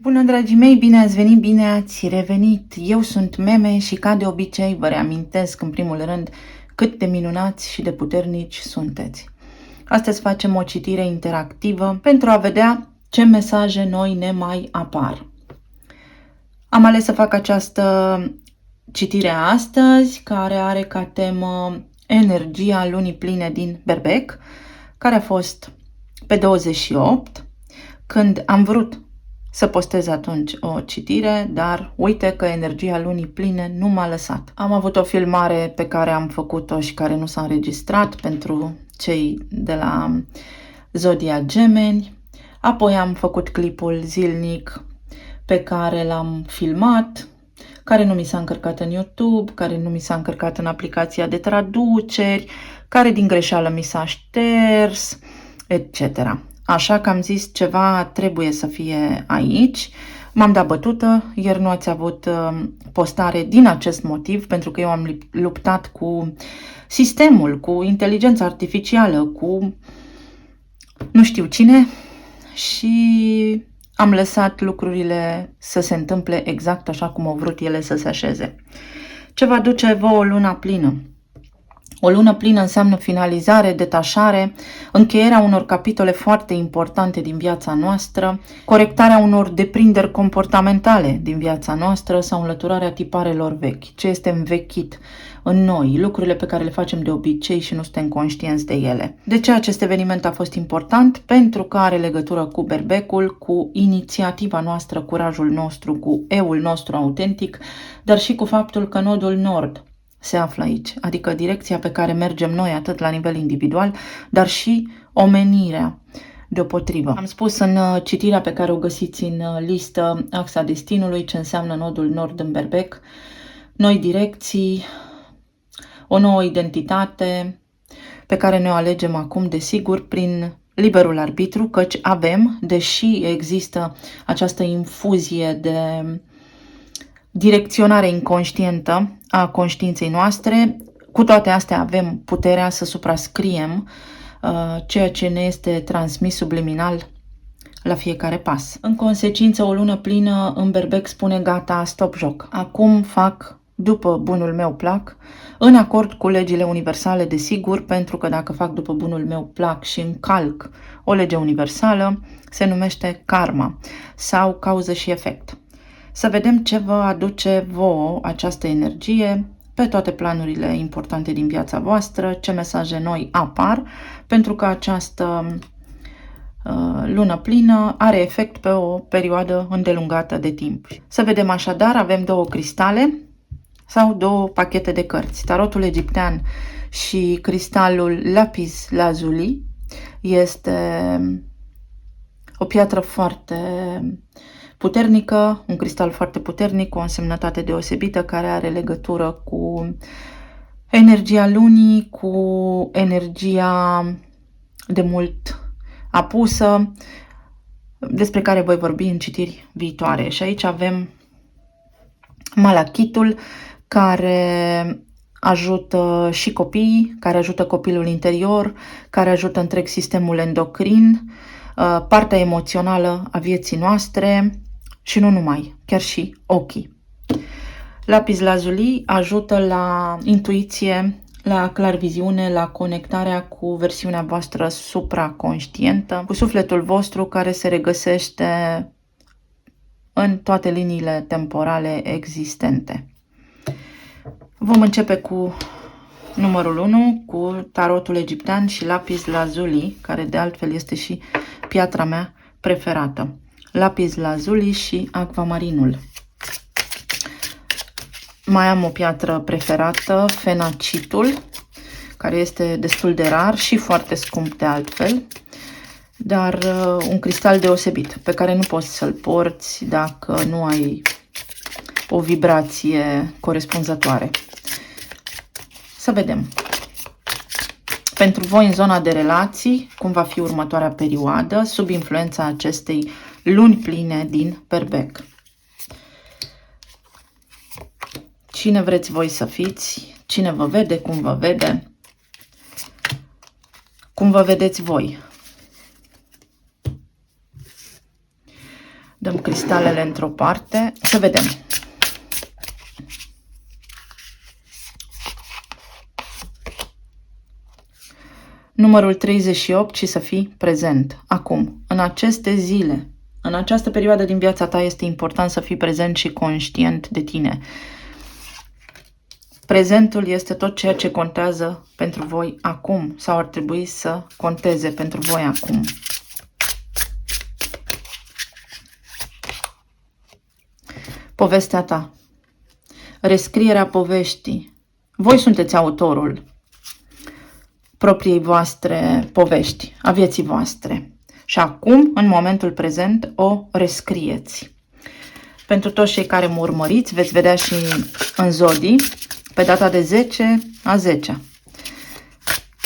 Bună, dragii mei, bine ați venit, bine ați revenit. Eu sunt Meme și ca de obicei vă reamintesc în primul rând cât de minunați și de puternici sunteți. Astăzi facem o citire interactivă pentru a vedea ce mesaje noi ne mai apar. Am ales să fac această citire astăzi, care are ca temă energia lunii pline din Berbec, care a fost pe 28, când am vrut să postez atunci o citire, dar uite că energia lunii pline nu m-a lăsat. Am avut o filmare pe care am făcut-o și care nu s-a înregistrat pentru cei de la Zodia Gemeni. Apoi am făcut clipul zilnic pe care l-am filmat, care nu mi s-a încărcat în YouTube, care nu mi s-a încărcat în aplicația de traduceri, care din greșeală mi s-a șters, etc. Așa că am zis ceva trebuie să fie aici. M-am dat bătută, ieri nu ați avut postare din acest motiv, pentru că eu am luptat cu sistemul, cu inteligența artificială, cu nu știu cine și am lăsat lucrurile să se întâmple exact așa cum au vrut ele să se așeze. Ce va duce vouă o lună plină? O lună plină înseamnă finalizare, detașare, încheierea unor capitole foarte importante din viața noastră, corectarea unor deprinderi comportamentale din viața noastră sau înlăturarea tiparelor vechi, ce este învechit în noi, lucrurile pe care le facem de obicei și nu suntem conștienți de ele. De ce acest eveniment a fost important? Pentru că are legătură cu berbecul, cu inițiativa noastră, curajul nostru, cu eul nostru autentic, dar și cu faptul că nodul nord se află aici, adică direcția pe care mergem noi atât la nivel individual, dar și omenirea deopotrivă. Am spus în citirea pe care o găsiți în listă Axa Destinului ce înseamnă nodul nord în berbec, noi direcții, o nouă identitate pe care ne o alegem acum, desigur, prin liberul arbitru, căci avem, deși există această infuzie de direcționare inconștientă a conștiinței noastre, cu toate astea avem puterea să suprascriem ceea ce ne este transmis subliminal la fiecare pas. În consecință, o lună plină în berbec spune gata, stop joc. Acum fac după bunul meu plac, în acord cu legile universale, desigur, pentru că dacă fac după bunul meu plac și încalc o lege universală, se numește karma sau cauză și efect. Să vedem ce vă aduce vouă această energie pe toate planurile importante din viața voastră, ce mesaje noi apar, pentru că această lună plină are efect pe o perioadă îndelungată de timp. Să vedem așadar, avem două cristale sau două pachete de cărți. Tarotul egiptean și cristalul lapis lazuli este o piatră foarte puternică, un cristal foarte puternic, cu o însemnătate deosebită, care are legătură cu energia lunii, cu energia de mult apusă, despre care voi vorbi în citiri viitoare. Și aici avem malachitul, care ajută și copiii, care ajută copilul interior, care ajută întreg sistemul endocrin, partea emoțională a vieții noastre și nu numai, chiar și ochii. Lapis lazuli ajută la intuiție, la clarviziune, la conectarea cu versiunea voastră supraconștientă, cu sufletul vostru care se regăsește în toate liniile temporale existente. Vom începe cu numărul 1, cu tarotul egiptean și lapis lazuli, care de altfel este și piatra mea preferată. Lapis lazuli și acvamarinul. Mai am o piatră preferată, fenacitul, care este destul de rar și foarte scump de altfel, dar un cristal deosebit, pe care nu poți să-l porți dacă nu ai o vibrație corespunzătoare. Să vedem. Pentru voi în zona de relații, cum va fi următoarea perioadă, sub influența acestei luni pline din berbec. Cine vreți voi să fiți, cine vă vede, cum vă vede, cum vă vedeți voi. Dăm cristalele într-o parte. Să vedem. Numărul 38 și să fii prezent. Acum, în aceste zile, în această perioadă din viața ta este important să fii prezent și conștient de tine. Prezentul este tot ceea ce contează pentru voi acum sau ar trebui să conteze pentru voi acum. Povestea ta. Rescrierea poveștii. Voi sunteți autorul propriei voastre povești, a vieții voastre. Și acum, în momentul prezent, o rescrieți. Pentru toți cei care mă urmăriți, veți vedea și în zodii, pe data de 10/10.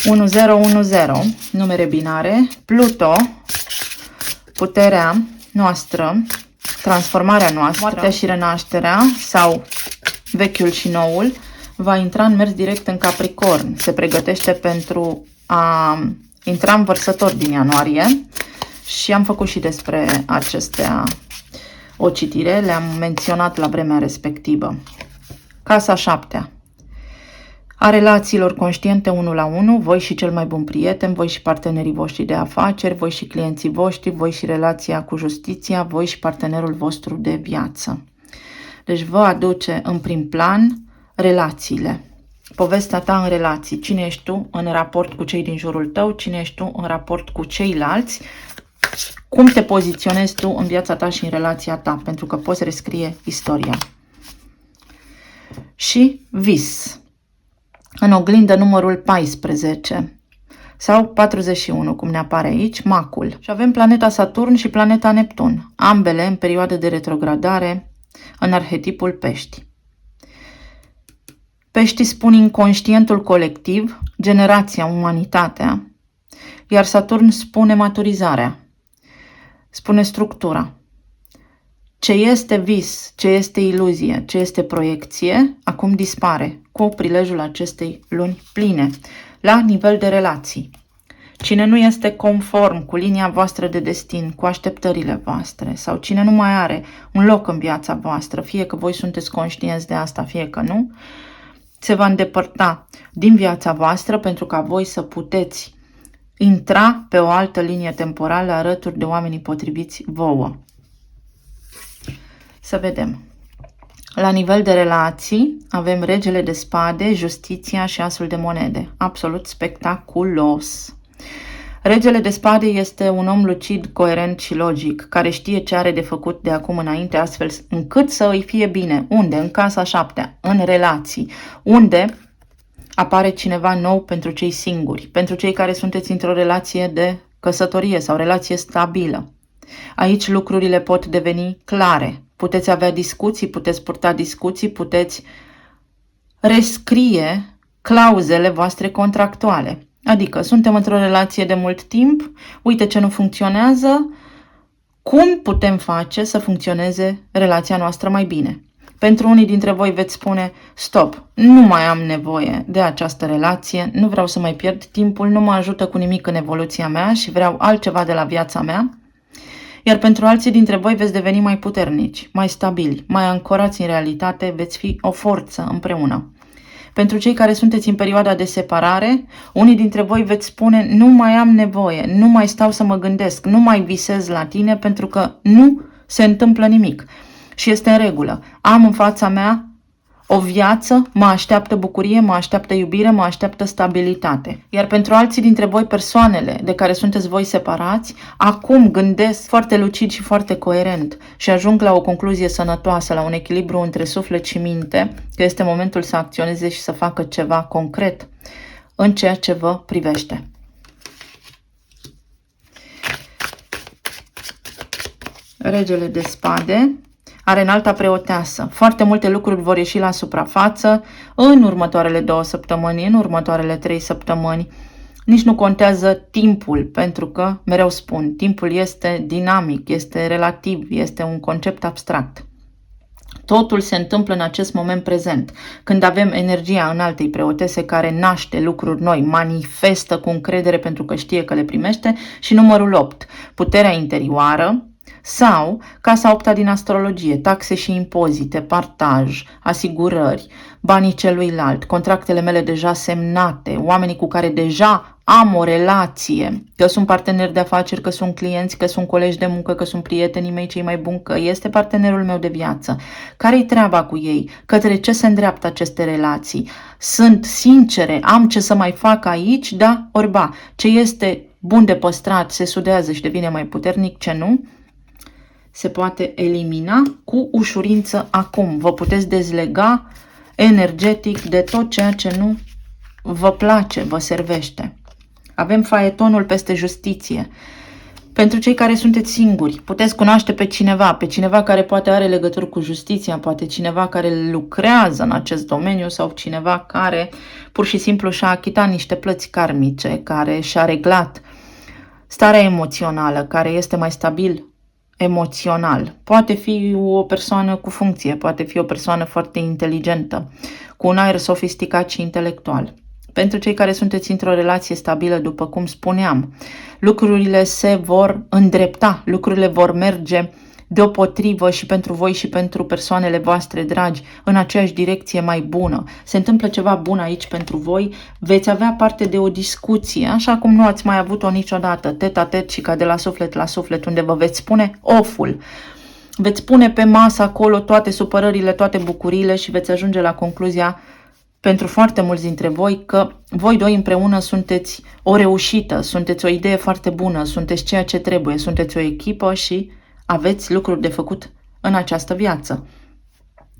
1010, numere binare, Pluto, puterea noastră, transformarea noastră, moartea și renașterea sau vechiul și noul, va intra în mers direct în Capricorn. Se pregătește pentru a intra în Vărsător din ianuarie și am făcut și despre acestea o citire, le-am menționat la vremea respectivă. Casa 7 a relațiilor conștiente 1 la 1, voi și cel mai bun prieten, voi și partenerii voștri de afaceri, voi și clienții voștri, voi și relația cu justiția, voi și partenerul vostru de viață. Deci vă aduce în prim plan relațiile. Povestea ta în relații. Cine ești tu în raport cu cei din jurul tău, cine ești tu în raport cu ceilalți, cum te poziționezi tu în viața ta și în relația ta, pentru că poți rescrie istoria. Și vis. În oglindă numărul 14 sau 41, cum ne apare aici, macul. Și avem planeta Saturn și planeta Neptun, ambele în perioadă de retrogradare în arhetipul pești. Peștii spun inconștientul colectiv, generația, umanitatea, iar Saturn spune maturizarea, spune structura. Ce este vis, ce este iluzie, ce este proiecție, acum dispare cu prilejul acestei luni pline, la nivel de relații. Cine nu este conform cu linia voastră de destin, cu așteptările voastre, sau cine nu mai are un loc în viața voastră, fie că voi sunteți conștienți de asta, fie că nu, se va îndepărta din viața voastră pentru ca voi să puteți intra pe o altă linie temporală alături de oamenii potriviți vouă. Să vedem. La nivel de relații avem regele de spade, justiția și asul de monede. Absolut spectaculos. Regele de spade este un om lucid, coerent și logic, care știe ce are de făcut de acum înainte, astfel încât să îi fie bine. Unde? În casa 7, în relații. Unde apare cineva nou pentru cei singuri, pentru cei care sunteți într-o relație de căsătorie sau relație stabilă. Aici lucrurile pot deveni clare. Puteți avea discuții, puteți purta discuții, puteți rescrie clauzele voastre contractuale. Adică suntem într-o relație de mult timp, uite ce nu funcționează, cum putem face să funcționeze relația noastră mai bine? Pentru unii dintre voi veți spune, stop, nu mai am nevoie de această relație, nu vreau să mai pierd timpul, nu mă ajută cu nimic în evoluția mea și vreau altceva de la viața mea. Iar pentru alții dintre voi veți deveni mai puternici, mai stabili, mai ancorați în realitate, veți fi o forță împreună. Pentru cei care sunteți în perioada de separare, unii dintre voi veți spune, nu mai am nevoie, nu mai stau să mă gândesc, nu mai visez la tine pentru că nu se întâmplă nimic. Și este în regulă. Am în fața mea o viață, mă așteaptă bucurie, mă așteaptă iubire, mă așteaptă stabilitate. Iar pentru alții dintre voi, persoanele de care sunteți voi separați, acum gândesc foarte lucid și foarte coerent și ajung la o concluzie sănătoasă, la un echilibru între suflet și minte, că este momentul să acționeze și să facă ceva concret în ceea ce vă privește. Regele de spade are înalta preoteasă. Foarte multe lucruri vor ieși la suprafață în următoarele 2 săptămâni, în următoarele 3 săptămâni. Nici nu contează timpul, pentru că, mereu spun, timpul este dinamic, este relativ, este un concept abstract. Totul se întâmplă în acest moment prezent, când avem energia înaltei preotese care naște lucruri noi, manifestă cu încredere pentru că știe că le primește, și numărul 8, puterea interioară, Sau casa 8 din astrologie, taxe și impozite, partaj, asigurări, banii celuilalt, contractele mele deja semnate, oamenii cu care deja am o relație, că sunt parteneri de afaceri, că sunt clienți, că sunt colegi de muncă, că sunt prietenii mei cei mai buni, că este partenerul meu de viață. Care-i treaba cu ei? Către ce se îndreaptă aceste relații? Sunt sincere? Am ce să mai fac aici? Da? Ori ba, ce este bun de păstrat se sudează și devine mai puternic, ce nu? Se poate elimina cu ușurință acum. Vă puteți dezlega energetic de tot ceea ce nu vă place, vă servește. Avem faetonul peste justiție. Pentru cei care sunteți singuri, puteți cunoaște pe cineva care poate are legături cu justiția, poate cineva care lucrează în acest domeniu sau cineva care pur și simplu și-a achitat niște plăți karmice, care și-a reglat starea emoțională, care este mai stabil emoțional. Poate fi o persoană cu funcție, poate fi o persoană foarte inteligentă, cu un aer sofisticat și intelectual. Pentru cei care sunteți într-o relație stabilă, după cum spuneam, lucrurile se vor îndrepta, lucrurile vor merge deopotrivă și pentru voi și pentru persoanele voastre dragi în aceeași direcție mai bună. Se întâmplă ceva bun aici pentru voi, veți avea parte de o discuție, așa cum nu ați mai avut-o niciodată, tet-a-tet și ca de la suflet la suflet, unde vă veți spune oful. Veți pune pe masă acolo toate supărările, toate bucuriile și veți ajunge la concluzia pentru foarte mulți dintre voi că voi doi împreună sunteți o reușită, sunteți o idee foarte bună, sunteți ceea ce trebuie, sunteți o echipă și aveți lucruri de făcut în această viață.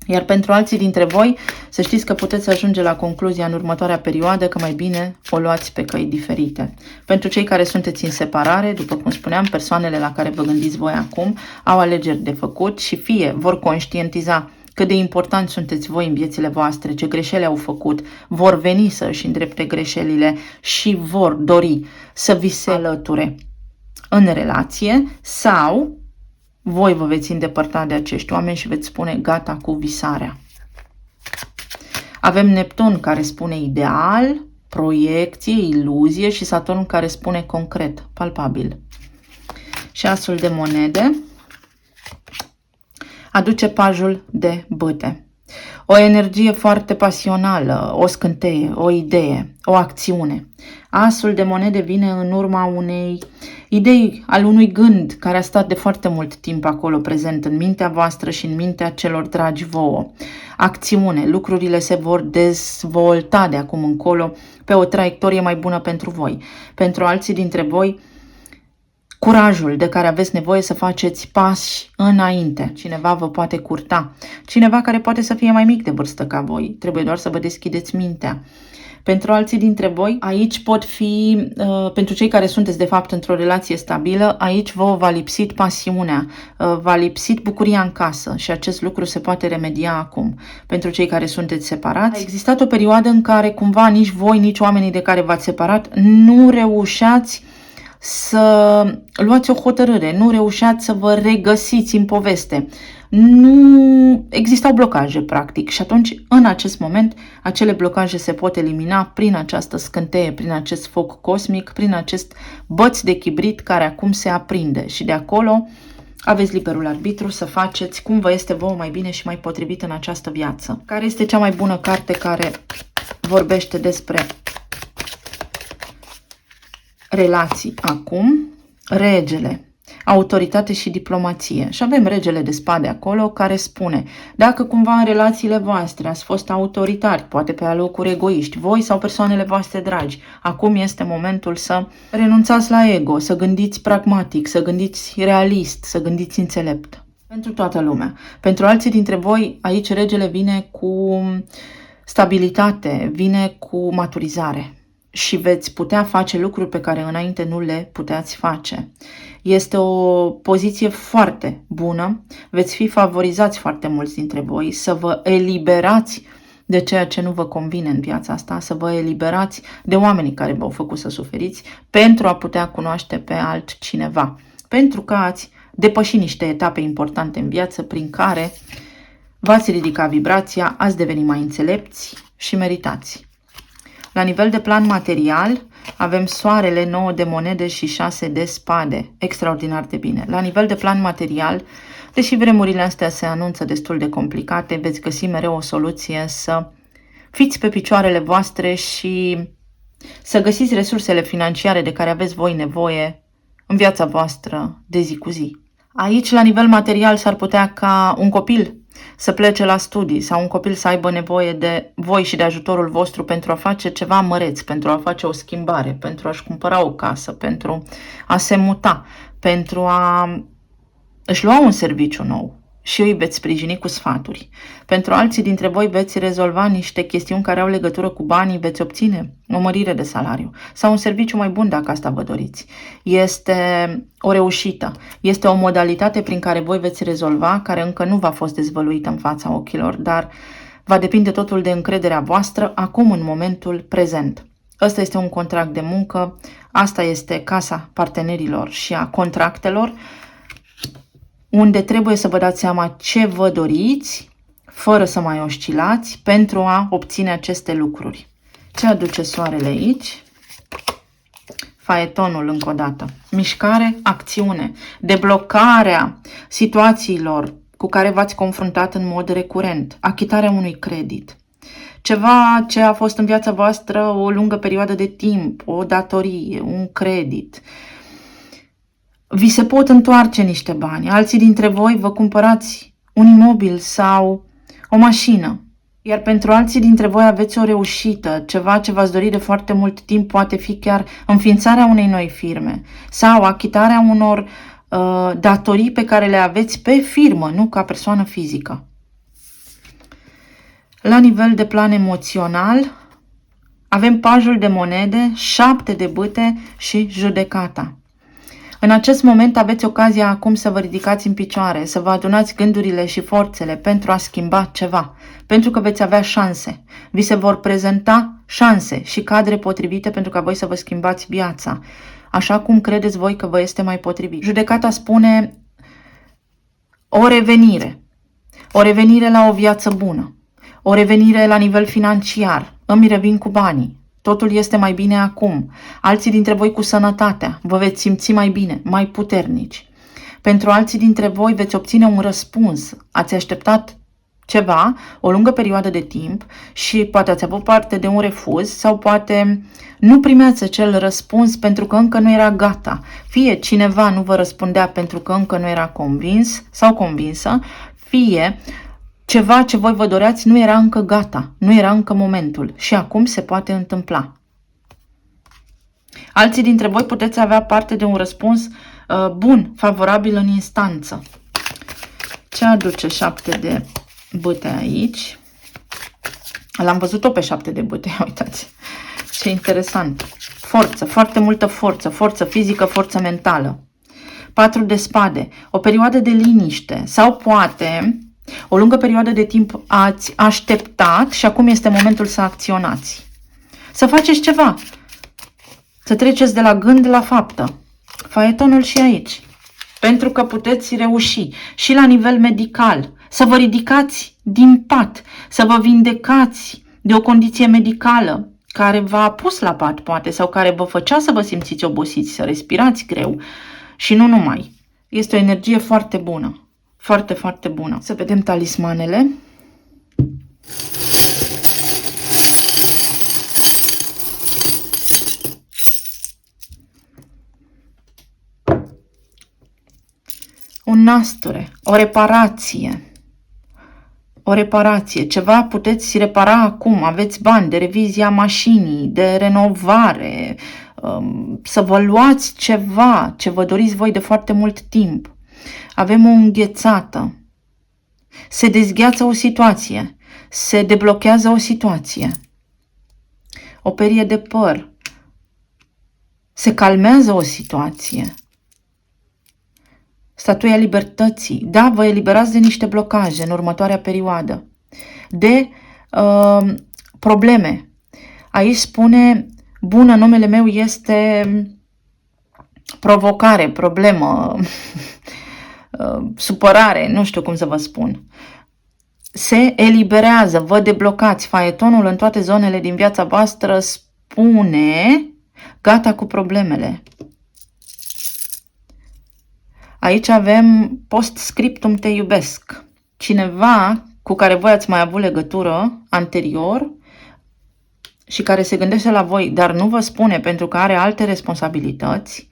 Iar pentru alții dintre voi, să știți că puteți ajunge la concluzia în următoarea perioadă că mai bine o luați pe căi diferite. Pentru cei care sunteți în separare, după cum spuneam, persoanele la care vă gândiți voi acum au alegeri de făcut și fie vor conștientiza cât de important sunteți voi în viețile voastre, ce greșeli au făcut, vor veni să își îndrepte greșelile și vor dori să vi se alăture în relație, sau voi vă veți îndepărta de acești oameni și veți spune gata cu visarea. Avem Neptun care spune ideal, proiecție, iluzie și Saturn care spune concret, palpabil. Și asul de monede aduce pajul de bâte. O energie foarte pasională, o scânteie, o idee, o acțiune. Asul de monede vine în urma unei idei, al unui gând care a stat de foarte mult timp acolo prezent în mintea voastră și în mintea celor dragi vouă. Acțiune, lucrurile se vor dezvolta de acum încolo pe o traiectorie mai bună pentru voi. Pentru alții dintre voi, curajul de care aveți nevoie să faceți pași înainte. Cineva vă poate curta. Cineva care poate să fie mai mic de vârstă ca voi. Trebuie doar să vă deschideți mintea. Pentru alții dintre voi, aici pot fi, pentru cei care sunteți de fapt într-o relație stabilă, aici vă va lipsit pasiunea, va lipsit bucuria în casă și acest lucru se poate remedia acum. Pentru cei care sunteți separați, a existat o perioadă în care cumva nici voi, nici oamenii de care v-ați separat nu reușeați să luați o hotărâre, nu reușeați să vă regăsiți în poveste. Nu existau blocaje, practic, și atunci, în acest moment, acele blocaje se pot elimina prin această scânteie, prin acest foc cosmic, prin acest băț de chibrit care acum se aprinde și de acolo aveți liberul arbitru să faceți cum vă este vouă mai bine și mai potrivit în această viață. Care este cea mai bună carte care vorbește despre relații acum? Regele, autoritate și diplomație. Și avem regele de spade acolo care spune, dacă cumva în relațiile voastre ați fost autoritari, poate pe alocuri egoiști, voi sau persoanele voastre dragi, acum este momentul să renunțați la ego, să gândiți pragmatic, să gândiți realist, să gândiți înțelept. Pentru toată lumea. Pentru alții dintre voi, aici regele vine cu stabilitate, vine cu maturizare. Și veți putea face lucruri pe care înainte nu le puteați face. Este o poziție foarte bună, veți fi favorizați foarte mulți dintre voi să vă eliberați de ceea ce nu vă convine în viața asta, să vă eliberați de oamenii care v-au făcut să suferiți pentru a putea cunoaște pe altcineva. Pentru că ați depășit niște etape importante în viață prin care v-ați ridicat vibrația, ați devenit mai înțelepți și meritați. La nivel de plan material, Avem soarele, 9 de monede și 6 de spade. Extraordinar de bine. La nivel de plan material, deși vremurile astea se anunță destul de complicate, veți găsi mereu o soluție să fiți pe picioarele voastre și să găsiți resursele financiare de care aveți voi nevoie în viața voastră de zi cu zi. Aici, la nivel material, s-ar putea ca un copil să plece la studii sau un copil să aibă nevoie de voi și de ajutorul vostru pentru a face ceva măreț, pentru a face o schimbare, pentru a-și cumpăra o casă, pentru a se muta, pentru a își lua un serviciu nou și îi veți sprijini cu sfaturi. Pentru alții dintre voi veți rezolva niște chestiuni care au legătură cu banii, veți obține o mărire de salariu sau un serviciu mai bun dacă asta vă doriți. Este o reușită, este o modalitate prin care voi veți rezolva, care încă nu v-a fost dezvăluită în fața ochilor, dar va depinde totul de încrederea voastră acum în momentul prezent. Ăsta este un contract de muncă, asta este casa partenerilor și a contractelor, unde trebuie să vă dați seama ce vă doriți, fără să mai oscilați, pentru a obține aceste lucruri. Ce aduce soarele aici? Faetonul încă o dată. Mișcare, acțiune, deblocarea situațiilor cu care v-ați confruntat în mod recurent, achitarea unui credit. Ceva ce a fost în viața voastră o lungă perioadă de timp, o datorie, un credit. Vi se pot întoarce niște bani. Alții dintre voi vă cumpărați un imobil sau o mașină. Iar pentru alții dintre voi aveți o reușită, ceva ce v-ați dorit de foarte mult timp, poate fi chiar înființarea unei noi firme sau achitarea unor datorii pe care le aveți pe firmă, nu ca persoană fizică. La nivel de plan emoțional, avem pajul de monede, 7 de bâte și judecata. În acest moment aveți ocazia acum să vă ridicați în picioare, să vă adunați gândurile și forțele pentru a schimba ceva, pentru că veți avea șanse. Vi se vor prezenta șanse și cadre potrivite pentru ca voi să vă schimbați viața, așa cum credeți voi că vă este mai potrivit. Judecata spune o revenire la o viață bună, o revenire la nivel financiar, îmi revin cu banii. Totul este mai bine acum. Alții dintre voi cu sănătatea. Vă veți simți mai bine, mai puternici. Pentru alții dintre voi veți obține un răspuns. Ați așteptat ceva, o lungă perioadă de timp și poate ați avut parte de un refuz sau poate nu primeați acel răspuns pentru că încă nu era gata. Fie cineva nu vă răspundea pentru că încă nu era convins sau convinsă, fie ceva ce voi vă doreați nu era încă gata, nu era încă momentul și acum se poate întâmpla. Alții dintre voi puteți avea parte de un răspuns bun, favorabil în instanță. Ce aduce 7 de bâte aici? L-am văzut-o pe 7 de bâte, uitați. Ce interesant. Forță, foarte multă forță, forță fizică, forță mentală. 4 de spade, o perioadă de liniște sau poate o lungă perioadă de timp ați așteptat și acum este momentul să acționați. Să faceți ceva. Să treceți de la gând la faptă. Faetonul și aici. Pentru că puteți reuși și la nivel medical. Să vă ridicați din pat. Să vă vindecați de o condiție medicală care v-a pus la pat, poate, sau care vă făcea să vă simțiți obosiți, să respirați greu. Și nu numai. Este o energie foarte bună. Foarte, foarte bună. Să vedem talismanele. Un nasture, o reparație. O reparație, ceva puteți repara acum, aveți bani de revizia mașinii, de renovare, să vă luați ceva ce vă doriți voi de foarte mult timp. Avem o înghețată, se dezgheață o situație, se deblochează o situație, o perie de păr, se calmează o situație, statuia libertății, da, vă eliberați de niște blocaje în următoarea perioadă, de probleme. Aici spune, bună, numele meu este provocare, problemă, supărare, nu știu cum să vă spun. Se eliberează, vă deblocați. Faetonul în toate zonele din viața voastră spune Gata cu problemele. Aici avem post-scriptum te iubesc. Cineva cu care voi ați mai avut legătură anterior și care se gândește la voi, dar nu vă spune pentru că are alte responsabilități,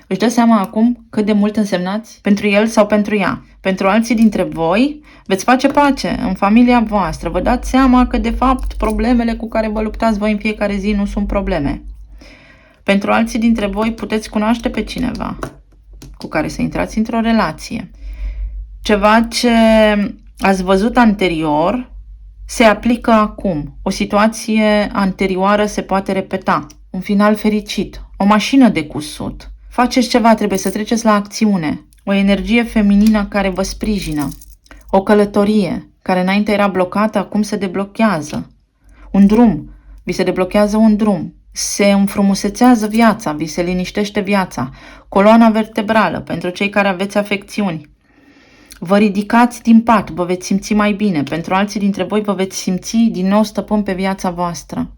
își dă seama acum cât de mult însemnați pentru el sau pentru ea. Pentru alții dintre voi veți face pace în familia voastră. Vă dați seama că de fapt problemele cu care vă luptați voi în fiecare zi nu sunt probleme. Pentru alții dintre voi puteți cunoaște pe cineva cu care să intrați într-o relație. Ceva ce ați văzut anterior se aplică acum. O situație anterioară se poate repeta. Un final fericit. O mașină de cusut. Faceți ceva, trebuie să treceți la acțiune. O energie feminină care vă sprijină. O călătorie care înainte era blocată, acum se deblochează. Un drum. Vi se deblochează un drum. Se înfrumusețează viața, vi se liniștește viața. Coloana vertebrală, pentru cei care aveți afecțiuni. Vă ridicați din pat, vă veți simți mai bine. Pentru alții dintre voi vă veți simți din nou stăpân pe viața voastră.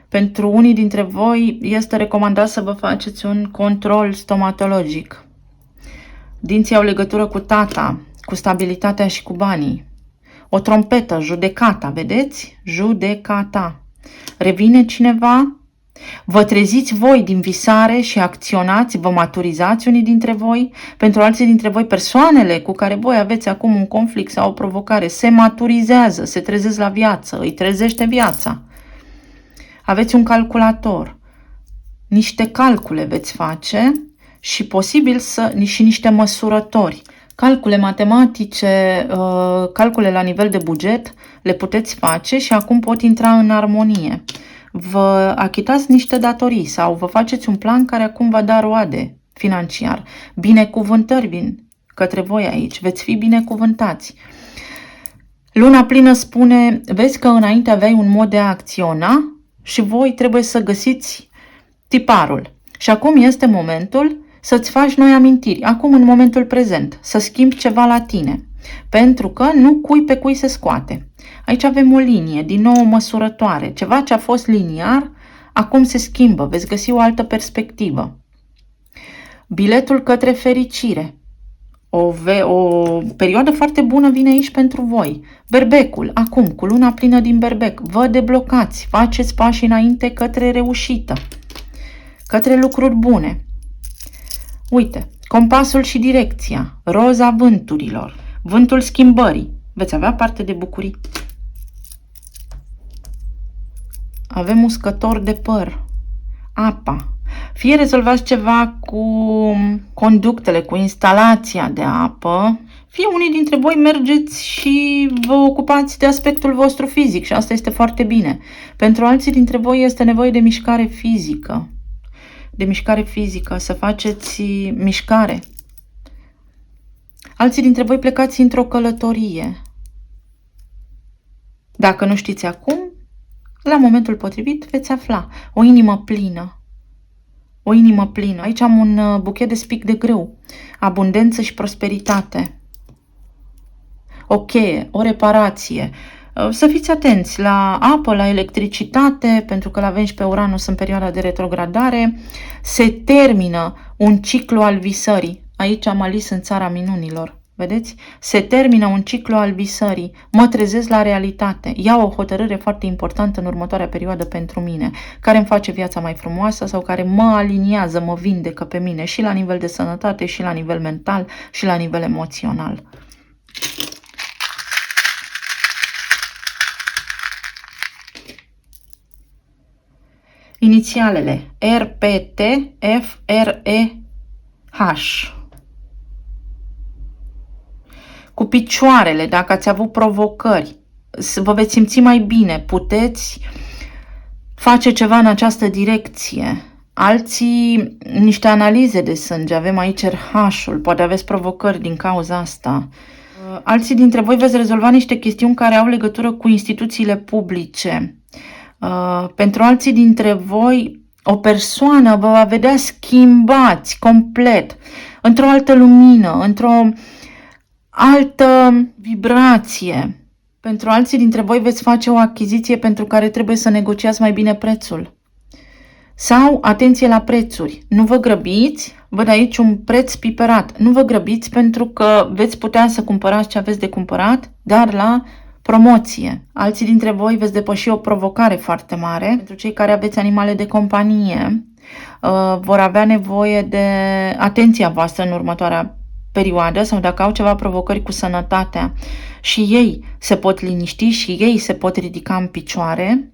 Pentru unii dintre voi este recomandat să vă faceți un control stomatologic. Dinții au legătură cu tata, cu stabilitatea și cu banii. O trompetă, judecata, vedeți? Judecata. Revine cineva? Vă treziți voi din visare și acționați, vă maturizați unii dintre voi. Pentru alții dintre voi, persoanele cu care voi aveți acum un conflict sau o provocare se maturizează, se trezesc la viață, îi trezește viața. Aveți un calculator, niște calcule veți face și posibil și niște măsurători. Calcule matematice, calcule la nivel de buget, le puteți face și acum pot intra în armonie. Vă achitați niște datorii sau vă faceți un plan care acum va da roade financiar. Binecuvântări vin către voi aici, veți fi binecuvântați. Luna plină spune, vezi că înainte aveai un mod de a acționa și voi trebuie să găsiți tiparul. Și acum este momentul să-ți faci noi amintiri, acum în momentul prezent, să schimbi ceva la tine. Pentru că nu cui pe cui se scoate. Aici avem o linie, din nou o măsurătoare. Ceva ce a fost liniar, acum se schimbă, veți găsi o altă perspectivă. Biletul către fericire. O perioadă foarte bună vine aici pentru voi. Berbecul, acum, cu luna plină din berbec, vă deblocați, faceți pași înainte către reușită, către lucruri bune. Uite, compasul și direcția, roza vânturilor, vântul schimbării, veți avea parte de bucurii. Avem uscător de păr, apa. Fie rezolvați ceva cu conductele, cu instalația de apă, fie unii dintre voi mergeți și vă ocupați de aspectul vostru fizic și asta este foarte bine. Pentru alții dintre voi este nevoie de mișcare fizică. De mișcare fizică, să faceți mișcare. Alții dintre voi plecați într-o călătorie. Dacă nu știți acum, la momentul potrivit veți afla. O inimă plină. O inimă plină. Aici am un buchet de spic de grâu. Abundență și prosperitate. O cheie, o reparație. Să fiți atenți la apă, la electricitate, pentru că la Venus pe Uranus în perioada de retrogradare. Se termină un ciclu al visării. Aici am ales în țara minunilor. Vedeți? Se termină un ciclu al visării. Mă trezesc la realitate. Iau o hotărâre foarte importantă în următoarea perioadă pentru mine, care îmi face viața mai frumoasă sau care mă aliniază, mă vindecă pe mine și la nivel de sănătate, și la nivel mental, și la nivel emoțional. Inițialele RPT FREH. Cu picioarele, dacă ați avut provocări, vă veți simți mai bine, puteți face ceva în această direcție. Alții, niște analize de sânge, avem aici RH-ul, poate aveți provocări din cauza asta. Alții dintre voi veți rezolva niște chestiuni care au legătură cu instituțiile publice. Pentru alții dintre voi, o persoană vă va vedea schimbați complet, într-o altă lumină, într-o altă vibrație. Pentru alții dintre voi veți face o achiziție pentru care trebuie să negociați mai bine prețul. Sau atenție la prețuri. Nu vă grăbiți, văd aici un preț piperat. Nu vă grăbiți pentru că veți putea să cumpărați ce aveți de cumpărat, dar la promoție. Alții dintre voi veți depăși o provocare foarte mare. Pentru cei care aveți animale de companie, vor avea nevoie de atenția voastră în următoarea perioadă sau dacă au ceva provocări cu sănătatea și ei se pot liniști și ei se pot ridica în picioare,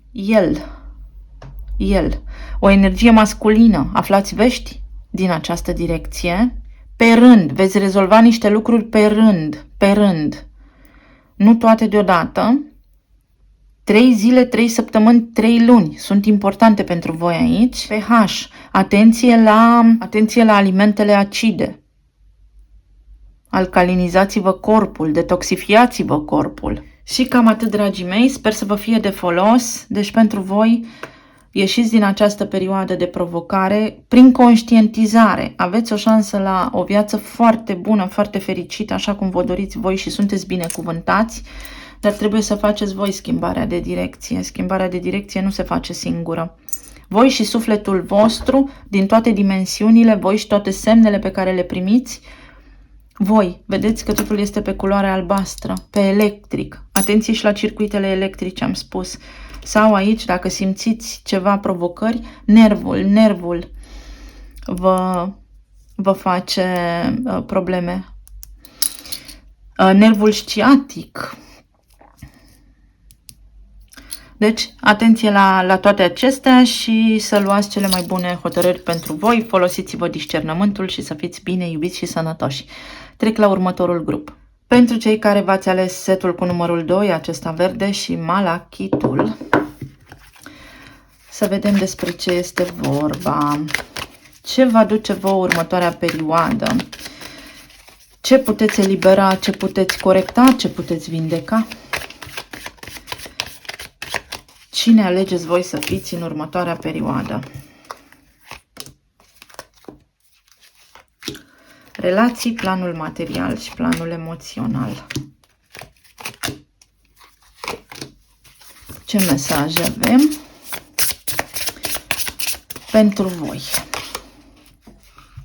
o energie masculină, aflați vești din această direcție, pe rând, veți rezolva niște lucruri pe rând, nu toate deodată. 3 zile, 3 săptămâni, 3 luni sunt importante pentru voi aici. pH, atenție la alimentele acide. Alcalinizați-vă corpul, detoxifiați-vă corpul. Și cam atât, dragii mei, sper să vă fie de folos. Deci pentru voi, ieșiți din această perioadă de provocare prin conștientizare. Aveți o șansă la o viață foarte bună, foarte fericită, așa cum vă doriți voi și sunteți binecuvântați, dar trebuie să faceți voi schimbarea de direcție. Schimbarea de direcție nu se face singură. Voi și sufletul vostru, din toate dimensiunile, voi și toate semnele pe care le primiți, voi, vedeți că totul este pe culoare albastră, pe electric. Atenție și la circuitele electrice, am spus. Sau aici, dacă simțiți ceva provocări, nervul vă face probleme. Nervul sciatic. Deci, atenție la toate acestea și să luați cele mai bune hotărâri pentru voi. Folosiți-vă discernământul și să fiți bine iubiți și sănătoși. Trec la următorul grup. Pentru cei care v-ați ales setul cu numărul 2, acesta verde și malachitul, să vedem despre ce este vorba. Ce va duce vouă următoarea perioadă? Ce puteți elibera, ce puteți corecta, ce puteți vindeca? Cine alegeți voi să fiți în următoarea perioadă? Relații, planul material și planul emoțional. Ce mesaje avem pentru voi?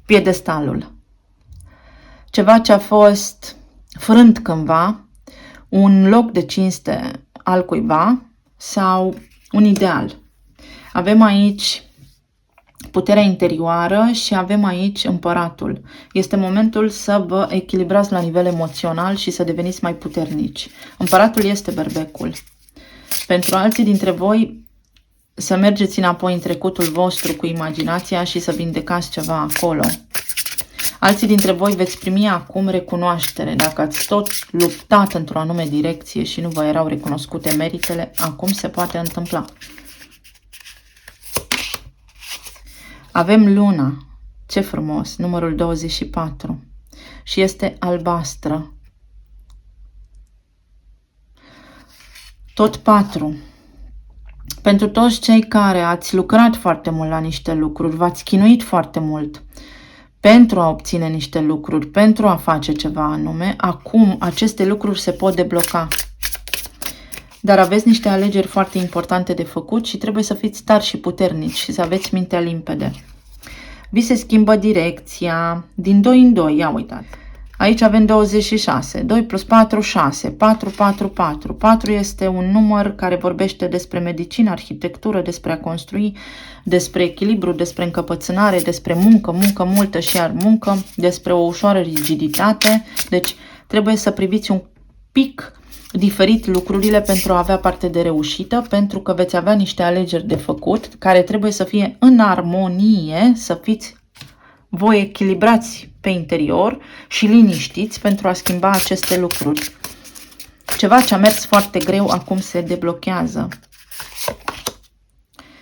Piedestalul. Ceva ce a fost frânt cândva, un loc de cinste al cuiva sau un ideal. Avem aici puterea interioară și avem aici împăratul. Este momentul să vă echilibrați la nivel emoțional și să deveniți mai puternici. Împăratul este berbecul. Pentru alții dintre voi, să mergeți înapoi în trecutul vostru cu imaginația și să vindecați ceva acolo. Alții dintre voi veți primi acum recunoaștere. Dacă ați tot luptat într-o anume direcție și nu vă erau recunoscute meritele, acum se poate întâmpla. Avem luna. Ce frumos! Numărul 24. Și este albastră. Tot 4. Pentru toți cei care ați lucrat foarte mult la niște lucruri, v-ați chinuit foarte mult pentru a obține niște lucruri, pentru a face ceva anume, acum aceste lucruri se pot debloca. Dar aveți niște alegeri foarte importante de făcut și trebuie să fiți tari și puternici și să aveți mintea limpede. Vi se schimbă direcția din 2 în 2, ia uitați. Aici avem 26, 2 plus 4, 6, 4, 4, 4. 4 este un număr care vorbește despre medicină, arhitectură, despre a construi, despre echilibru, despre încăpățânare, despre muncă, muncă multă și iar muncă, despre o ușoară rigiditate. Deci trebuie să priviți un pic diferit lucrurile pentru a avea parte de reușită, pentru că veți avea niște alegeri de făcut care trebuie să fie în armonie, să fiți voi echilibrați pe interior și liniștiți pentru a schimba aceste lucruri. Ceva ce a mers foarte greu acum se deblochează.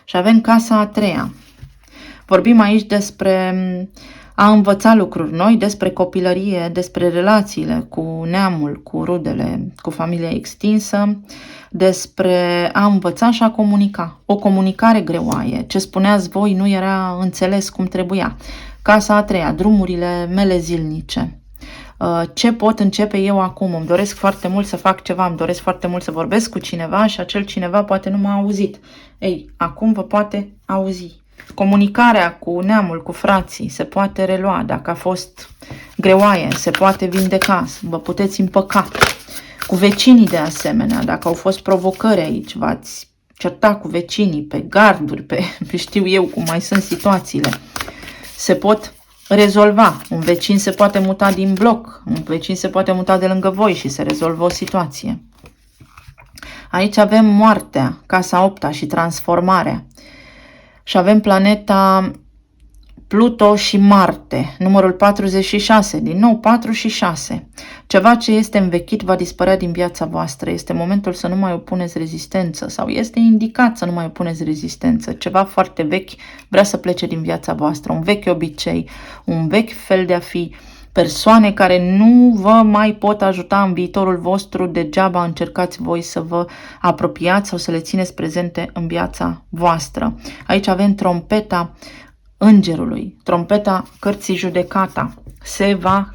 Și avem casa a 3-a. Vorbim aici despre a învăța lucruri noi, despre copilărie, despre relațiile cu neamul, cu rudele, cu familia extinsă, despre a învăța și a comunica. O comunicare greoaie. Ce spuneați voi nu era înțeles cum trebuia. Casa a 3-a, drumurile mele zilnice. Ce pot începe eu acum? Îmi doresc foarte mult să fac ceva, îmi doresc foarte mult să vorbesc cu cineva și acel cineva poate nu m-a auzit. Ei, acum vă poate auzi. Comunicarea cu neamul, cu frații, se poate relua. Dacă a fost greoaie, se poate vindeca, vă puteți împăca. Cu vecinii de asemenea, dacă au fost provocări aici, v-ați certa cu vecinii, pe garduri, pe știu eu cum mai sunt situațiile, se pot rezolva. Un vecin se poate muta din bloc, un vecin se poate muta de lângă voi și se rezolvă o situație. Aici avem moartea, casa 8-a și transformarea. Și avem planeta Pluto și Marte, numărul 46, din nou 4 și 6. Ceva ce este învechit va dispărea din viața voastră. Este momentul să nu mai opuneți rezistență sau este indicat să nu mai opuneți rezistență. Ceva foarte vechi vrea să plece din viața voastră, un vechi obicei, un vechi fel de a fi, persoane care nu vă mai pot ajuta în viitorul vostru, degeaba încercați voi să vă apropiați sau să le țineți prezente în viața voastră. Aici avem trompeta îngerului, trompeta cărții Judecata. Se va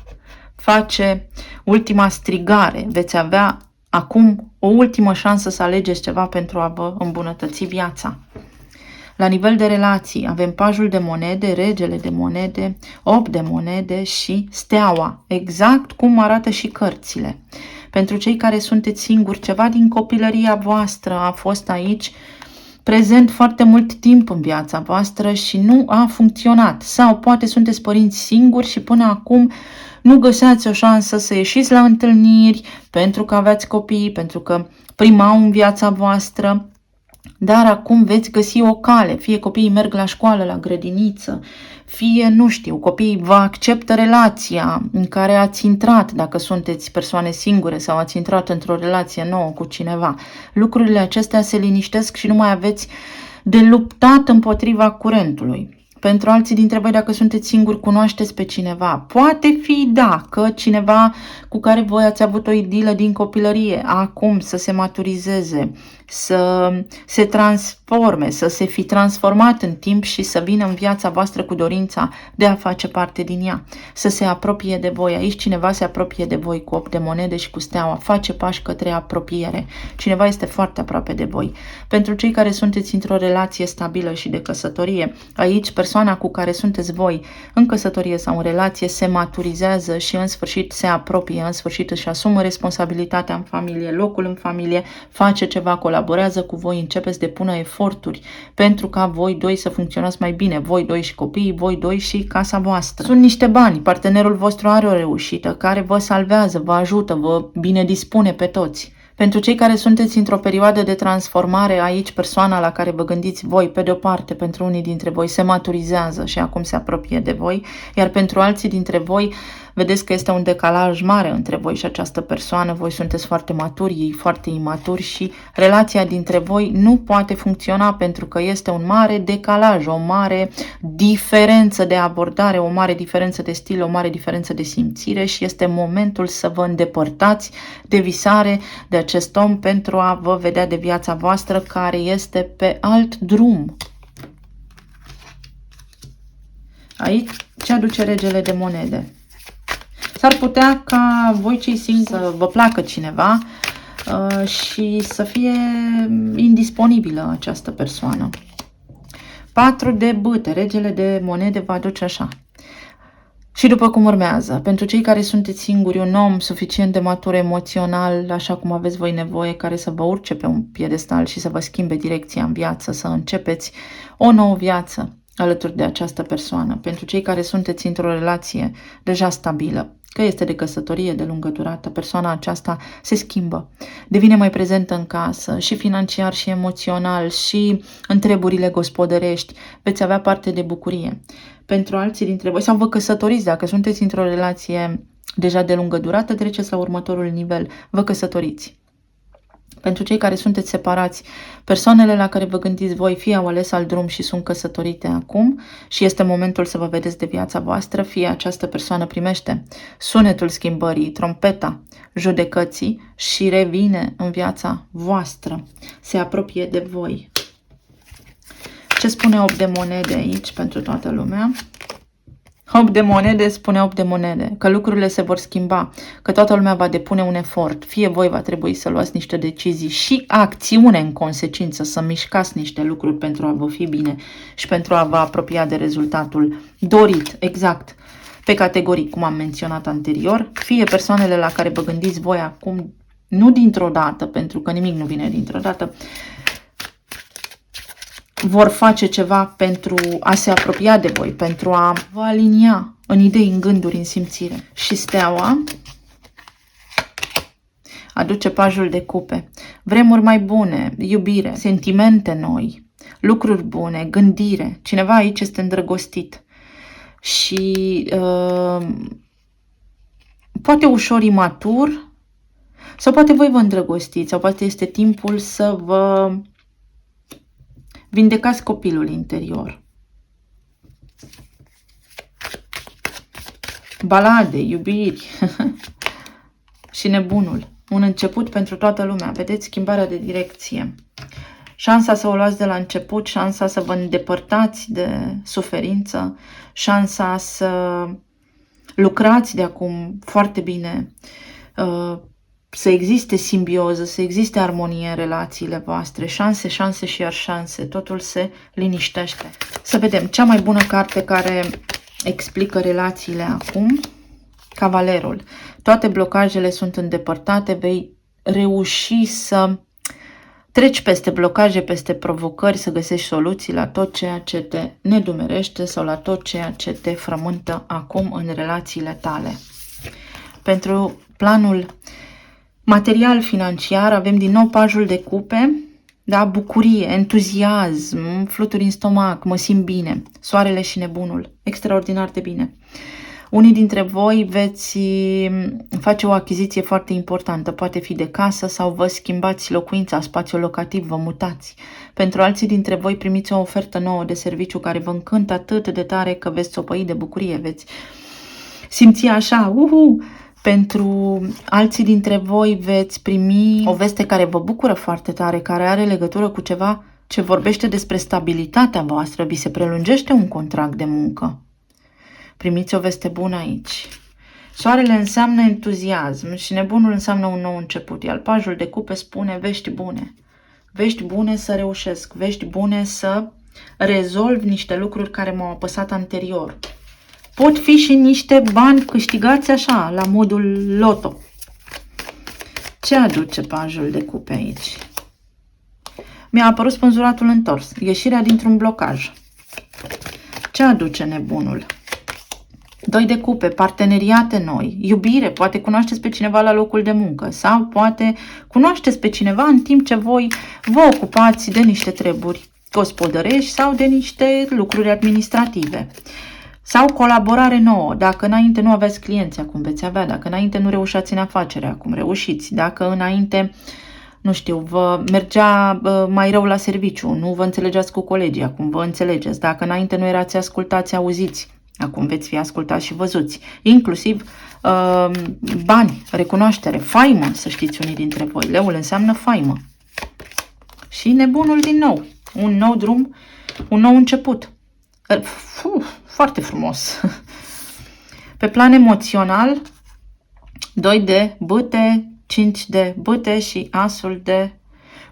face ultima strigare. Veți avea acum o ultimă șansă să alegeți ceva pentru a vă îmbunătăți viața. La nivel de relații avem pajul de monede, regele de monede, 8 de monede și steaua, exact cum arată și cărțile. Pentru cei care sunteți singuri, ceva din copilăria voastră a fost aici prezent foarte mult timp în viața voastră și nu a funcționat. Sau poate sunteți părinți singuri și până acum nu găseați o șansă să ieșiți la întâlniri pentru că aveați copii, pentru că primau în viața voastră. Dar acum veți găsi o cale, fie copiii merg la școală, la grădiniță, fie, nu știu, copiii vă acceptă relația în care ați intrat, dacă sunteți persoane singure sau ați intrat într-o relație nouă cu cineva. Lucrurile acestea se liniștesc și nu mai aveți de luptat împotriva curentului. Pentru alții dintre voi, dacă sunteți singuri, cunoașteți pe cineva. Poate fi, da, că cineva cu care voi ați avut o idilă din copilărie, acum să se maturizeze, să se transforme, să se fi transformat în timp și să vină în viața voastră cu dorința de a face parte din ea, să se apropie de voi. Aici cineva se apropie de voi cu 8 de monede și cu steaua, face pași către apropiere. Cineva este foarte aproape de voi. Pentru cei care sunteți într-o relație stabilă și de căsătorie, aici persoana cu care sunteți voi în căsătorie sau în relație se maturizează și în sfârșit se apropie, în sfârșit își asumă responsabilitatea în familie, locul în familie, face ceva, colaborează cu voi, începeți de pună eforturi pentru ca voi doi să funcționați mai bine, voi doi și copiii, voi doi și casa voastră. Sunt niște bani, partenerul vostru are o reușită care vă salvează, vă ajută, vă bine dispune pe toți. Pentru cei care sunteți într-o perioadă de transformare, aici persoana la care vă gândiți voi, pe de-o parte, pentru unii dintre voi se maturizează și acum se apropie de voi, iar pentru alții dintre voi, vedeți că este un decalaj mare între voi și această persoană, voi sunteți foarte maturi, ei foarte imaturi și relația dintre voi nu poate funcționa pentru că este un mare decalaj, o mare diferență de abordare, o mare diferență de stil, o mare diferență de simțire și este momentul să vă îndepărtați de visare de acest om pentru a vă vedea de viața voastră care este pe alt drum. Aici ce aduce regele de monede? S-ar putea ca voi cei singuri să vă placă cineva și să fie indisponibilă această persoană. 4 de bâte, regele de monede vă aduce așa. Și după cum urmează, pentru cei care sunteți singuri, un om suficient de matur emoțional, așa cum aveți voi nevoie, care să vă urce pe un piedestal și să vă schimbe direcția în viață, să începeți o nouă viață alături de această persoană. Pentru cei care sunteți într-o relație deja stabilă, că este de căsătorie de lungă durată, persoana aceasta se schimbă, devine mai prezentă în casă și financiar și emoțional și în treburile gospodărești, veți avea parte de bucurie. Pentru alții dintre voi, sau vă căsătoriți, dacă sunteți într-o relație deja de lungă durată, treceți la următorul nivel, vă căsătoriți. Pentru cei care sunteți separați, persoanele la care vă gândiți voi fie au ales alt drum și sunt căsătorite acum și este momentul să vă vedeți de viața voastră, fie această persoană primește sunetul schimbării, trompeta judecății și revine în viața voastră, se apropie de voi. Ce spune 8 de monede aici pentru toată lumea? 8 de monede spune 8 de monede, că lucrurile se vor schimba, că toată lumea va depune un efort, fie voi va trebui să luați niște decizii și acțiune în consecință, să mișcați niște lucruri pentru a vă fi bine și pentru a vă apropia de rezultatul dorit, exact, pe categorii, cum am menționat anterior, fie persoanele la care vă gândiți voi acum, nu dintr-o dată, pentru că nimic nu vine dintr-o dată, vor face ceva pentru a se apropia de voi, pentru a vă alinia în idei, în gânduri, în simțire. Și steaua aduce pajul de cupe. Vremuri mai bune, iubire, sentimente noi, lucruri bune, gândire. Cineva aici este îndrăgostit și poate ușor imatur sau poate voi vă îndrăgostiți sau poate este timpul să vă vindecați copilul interior. Balade, iubiri și nebunul. Un început pentru toată lumea. Vedeți schimbarea de direcție. Șansa să o luați de la început, șansa să vă îndepărtați de suferință, șansa să lucrați de acum foarte bine, să existe simbioză, să existe armonie în relațiile voastre, șanse, șanse și iar șanse, totul se liniștește. Să vedem, cea mai bună carte care explică relațiile acum, Cavalerul. Toate blocajele sunt îndepărtate, vei reuși să treci peste blocaje, peste provocări, să găsești soluții la tot ceea ce te nedumerește sau la tot ceea ce te frământă acum în relațiile tale. Pentru planul material, financiar, avem din nou pajul de cupe, da? Bucurie, entuziasm, fluturi în stomac, mă simt bine, soarele și nebunul, extraordinar de bine. Unii dintre voi veți face o achiziție foarte importantă, poate fi de casă sau vă schimbați locuința, spațiul locativ, vă mutați. Pentru alții dintre voi primiți o ofertă nouă de serviciu care vă încântă atât de tare că veți țopăi de bucurie, veți simți așa, Pentru alții dintre voi veți primi o veste care vă bucură foarte tare, care are legătură cu ceva ce vorbește despre stabilitatea voastră, vi se prelungește un contract de muncă. Primiți o veste bună aici. Soarele înseamnă entuziasm și nebunul înseamnă un nou început, iar pajul de cupe spune vești bune. Vești bune să reușesc, vești bune să rezolv niște lucruri care m-au apăsat anterior. Pot fi și niște bani câștigați așa, la modul loto. Ce aduce pajul de cupe aici? Mi-a apărut spânzuratul întors, ieșirea dintr-un blocaj. Ce aduce nebunul? 2 de cupe, parteneriate noi, iubire, poate cunoașteți pe cineva la locul de muncă sau poate cunoașteți pe cineva în timp ce voi vă ocupați de niște treburi gospodărești sau de niște lucruri administrative. Sau colaborare nouă, dacă înainte nu aveți clienți, acum veți avea, dacă înainte nu reușați în afacere, acum reușiți, dacă înainte, nu știu, vă mergea mai rău la serviciu, nu vă înțelegeați cu colegii, acum vă înțelegeți, dacă înainte nu erați ascultați, auziți, acum veți fi ascultați și văzuți, inclusiv bani, recunoaștere, faimă, să știți unii dintre voi, leul înseamnă faimă. Și nebunul din nou, un nou drum, un nou început. Foarte frumos. Pe plan emoțional, 2 de bâte, 5 de bâte și asul de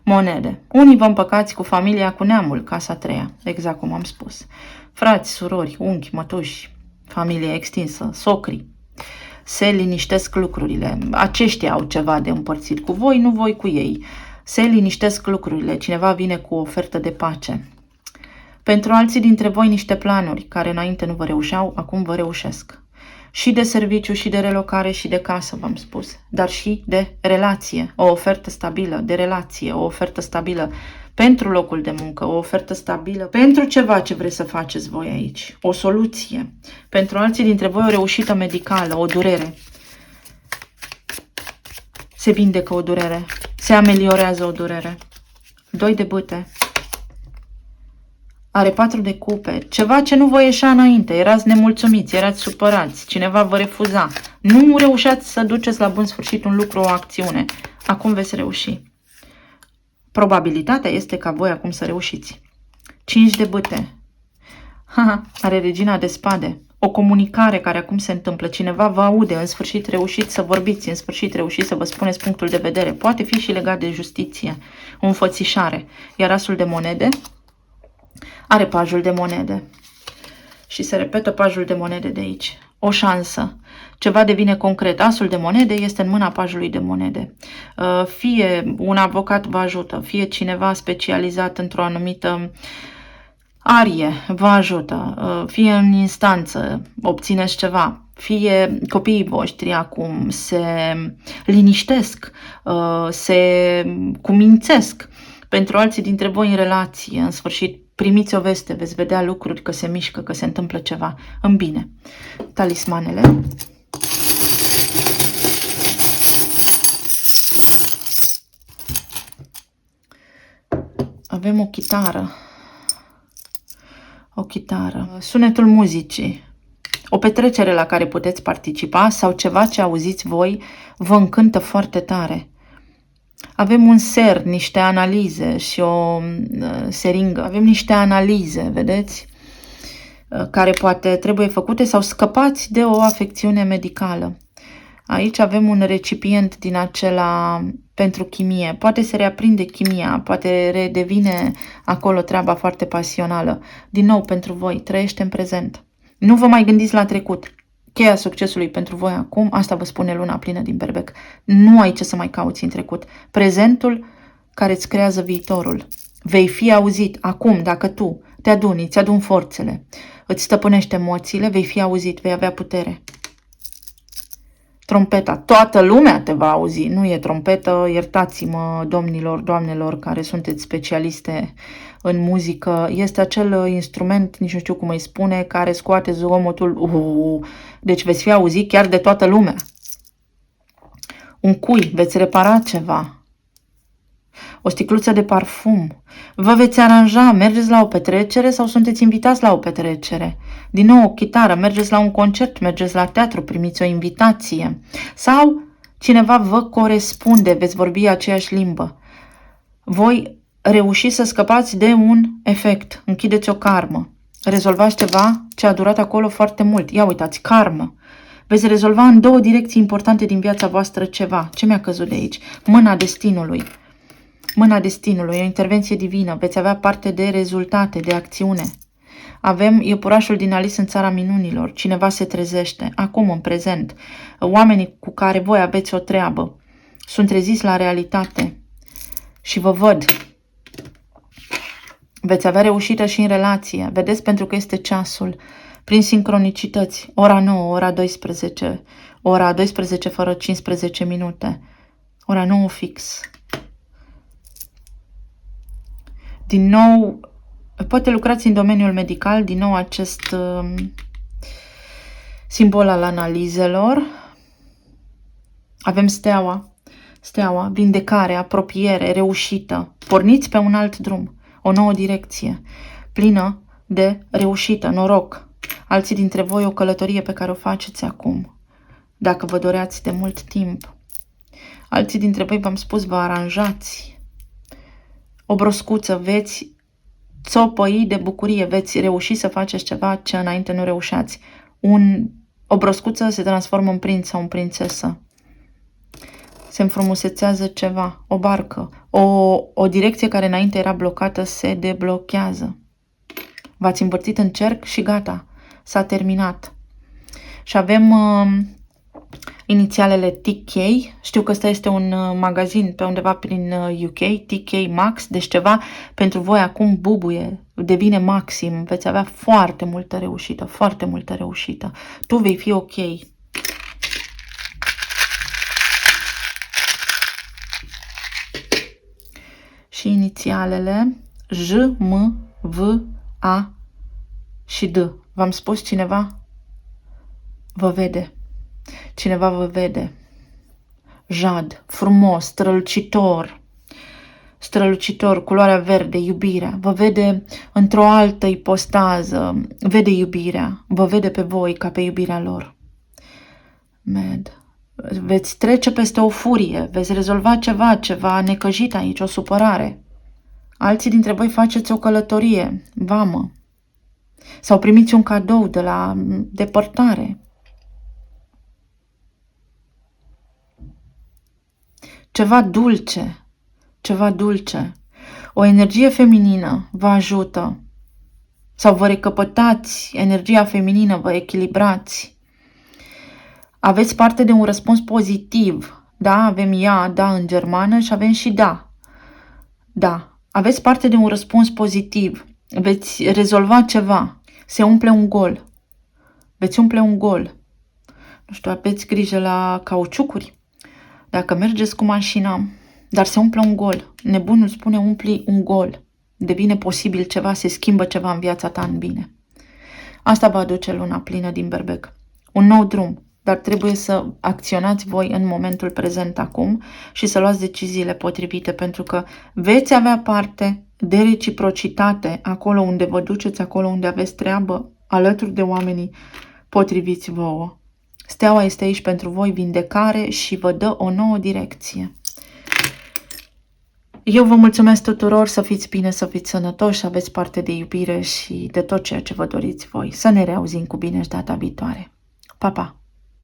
monede. Unii vă împăcați cu familia, cu neamul, casa 3-a, exact cum am spus. Frați, surori, unchi, mătuși, familie extinsă, socri. Se liniștesc lucrurile. Aceștia au ceva de împărțit cu voi, nu voi cu ei. Se liniștesc lucrurile. Cineva vine cu o ofertă de pace. Pentru alții dintre voi niște planuri care înainte nu vă reușeau, acum vă reușesc. Și de serviciu, și de relocare, și de casă, v-am spus, dar și de relație, o ofertă stabilă de relație, o ofertă stabilă pentru locul de muncă, o ofertă stabilă pentru ceva ce vreți să faceți voi aici, o soluție. Pentru alții dintre voi o reușită medicală, o durere. Se vindecă o durere, se ameliorează o durere. 2 de bâte. Are 4 de cupe, ceva ce nu vă ieșea înainte, erați nemulțumiți, erați supărați, cineva vă refuza, nu reușeați să duceți la bun sfârșit un lucru, o acțiune, acum veți reuși. Probabilitatea este ca voi acum să reușiți. 5 de bâte, are regina de spade, o comunicare care acum se întâmplă, cineva vă aude, în sfârșit reușiți să vorbiți, în sfârșit reușiți să vă spuneți punctul de vedere, poate fi și legat de justiție, o înfățișare, iar asul de monede are pajul de monede și se repetă pajul de monede de aici, o șansă, ceva devine concret, asul de monede este în mâna pajului de monede, fie un avocat vă ajută, fie cineva specializat într-o anumită arie vă ajută, fie în instanță obțineți ceva, fie copiii voștri acum se liniștesc, se cumințesc. Pentru alții dintre voi în relație, în sfârșit, primiți o veste, veți vedea lucruri că se mișcă, că se întâmplă ceva în bine. Talismanele. Avem o chitară. O chitară, sunetul muzicii, o petrecere la care puteți participa sau ceva ce auziți voi vă încântă foarte tare. Avem un ser, niște analize și o seringă. Avem niște analize, vedeți, care poate trebuie făcute sau scăpați de o afecțiune medicală. Aici avem un recipient din acela pentru chimie. Poate se reaprinde chimia, poate redevine acolo treaba foarte pasională. Din nou, pentru voi, trăiește în prezent. Nu vă mai gândiți la trecut. Cheia succesului pentru voi acum, asta vă spune luna plină din Berbec. Nu ai ce să mai cauți în trecut. Prezentul care îți creează viitorul. Vei fi auzit acum, dacă tu te aduni, îți aduni forțele, îți stăpânești emoțiile, vei fi auzit, vei avea putere. Trompeta, toată lumea te va auzi, nu e trompetă, iertați-mă domnilor, doamnelor care sunteți specialiste în muzică, este acel instrument, nici nu știu cum îi spune, care scoate zgomotul, deci veți fi auzit chiar de toată lumea. Un cui, veți repara ceva. O sticluță de parfum. Vă veți aranja, mergeți la o petrecere sau sunteți invitați la o petrecere. Din nou o chitară, mergeți la un concert, mergeți la teatru, primiți o invitație. Sau cineva vă corespunde, veți vorbi aceeași limbă. Voi reușiți să scăpați de un efect, închideți o karmă. Rezolvați ceva ce a durat acolo foarte mult. Ia uitați, karmă. Veți rezolva în două direcții importante din viața voastră ceva. Ce mi-a căzut de aici? Mâna destinului. Mâna destinului, o intervenție divină, veți avea parte de rezultate, de acțiune. Avem iepurașul din Alice în țara minunilor, cineva se trezește, acum, în prezent. Oamenii cu care voi aveți o treabă sunt treziți la realitate și vă văd. Veți avea reușită și în relație, vedeți, pentru că este ceasul, prin sincronicități, ora 9, ora 12, ora 12 fără 15 minute, ora 9 fix. Din nou, poate lucrați în domeniul medical, din nou acest simbol al analizelor. Avem steaua, vindecare, apropiere, reușită. Porniți pe un alt drum, o nouă direcție, plină de reușită, noroc. Alții dintre voi o călătorie pe care o faceți acum, dacă vă doreați de mult timp. Alții dintre voi, v-am spus, vă aranjați. O broscuță, veți țopăi de bucurie, veți reuși să faceți ceva ce înainte nu reușeați. O broscuță se transformă în prinț sau în prințesă. Se înfrumusețează ceva, o barcă, o direcție care înainte era blocată se deblochează. V-ați învârtit în cerc și gata, s-a terminat. Și avem inițialele TK, știu că ăsta este un magazin pe undeva prin UK, TK Maxx, deci ceva pentru voi acum bubuie, devine maxim, veți avea foarte multă reușită, foarte multă reușită. Tu vei fi ok. Și inițialele J, M, V, A și D. V-am spus, cineva vă vede. Cineva vă vede. Jad, frumos, strălucitor. Strălucitor, culoarea verde, iubirea. Vă vede într-o altă ipostază. Vede iubirea. Vă vede pe voi ca pe iubirea lor. Med. Veți trece peste o furie. Veți rezolva ceva necăjit aici, o supărare. Alții dintre voi faceți o călătorie. Vamă. Sau primiți un cadou de la depărtare. Ceva dulce, ceva dulce. O energie feminină vă ajută sau vă recăpătați energia feminină, vă echilibrați. Aveți parte de un răspuns pozitiv. Da, avem ea, da în germană și avem și da. Da, aveți parte de un răspuns pozitiv. Veți rezolva ceva. Se umple un gol. Veți umple un gol. Nu știu, aveți grijă la cauciucuri? Dacă mergeți cu mașina, dar se umple un gol. Nebunul spune umpli un gol. Devine posibil ceva, se schimbă ceva în viața ta în bine. Asta va aduce luna plină din Berbec. Un nou drum, dar trebuie să acționați voi în momentul prezent acum și să luați deciziile potrivite, pentru că veți avea parte de reciprocitate acolo unde vă duceți, acolo unde aveți treabă, alături de oamenii potriviți vouă. Steaua este aici pentru voi, vindecare, și vă dă o nouă direcție. Eu vă mulțumesc tuturor, să fiți bine, să fiți sănătoși, să aveți parte de iubire și de tot ceea ce vă doriți voi. Să ne reauzim cu bine și data viitoare. Pa, pa!